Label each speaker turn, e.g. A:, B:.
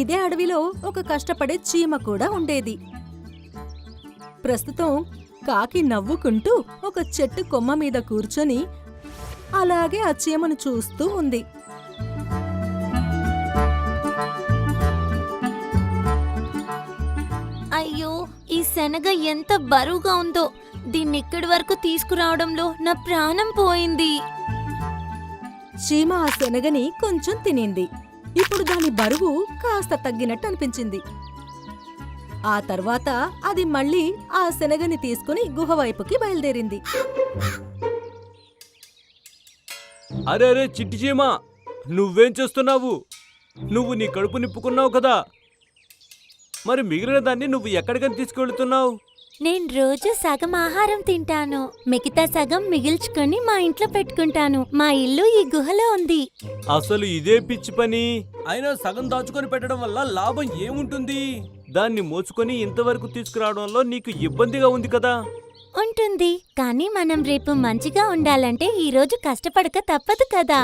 A: ఇదే అడవిలో ఒక కష్టపడే చీమ కూడా ఉండేది. ప్రస్తుతం కాకి నవ్వుకుంటూ ఒక చెట్టు కొమ్మ మీద కూర్చొని అలాగే ఆ చీమను చూస్తూ ఉంది.
B: అయ్యో, ఈ శనగ ఎంత బరువుగా ఉందో! దీన్నిక్కడి వరకు తీసుకురావడంలో నా ప్రాణం పోయింది.
A: చీమ ఆ శనగని కొంచెం తినింది. ఇప్పుడు దాని బరువు కాస్త తగ్గినట్టు అనిపించింది. ఆ తర్వాత అది మళ్ళీ ఆ శనగని తీసుకుని గుహ వైపుకి బయలుదేరింది.
C: అరే అరే చిట్టి చీమ, నువ్వేం చేస్తున్నావు? నువ్వు నీ కడుపు నింపుకున్నావు కదా, మరి మిగిలిన దాన్ని నువ్వు ఎక్కడికని తీసుకెళ్తున్నావు?
B: నేను రోజు సగం ఆహారం తింటాను, మిగతా సగం మిగిల్చుకొని మా ఇంట్లో పెట్టుకుంటాను. మా ఇల్లు ఈ గుహలో ఉంది.
C: అసలు ఇదే పిచ్చి పని. అయినా సగం దాచుకొని పెట్టడం వల్ల లాభం ఏముంటుంది? దాన్ని మోసుకొని ఇంతవరకు తీసుకురావడంలో నీకు ఇబ్బందిగా ఉంది కదా.
B: ఉంటుంది, కానీ మనం రేపు మంచిగా ఉండాలంటే ఈ రోజు కష్టపడక తప్పదు కదా.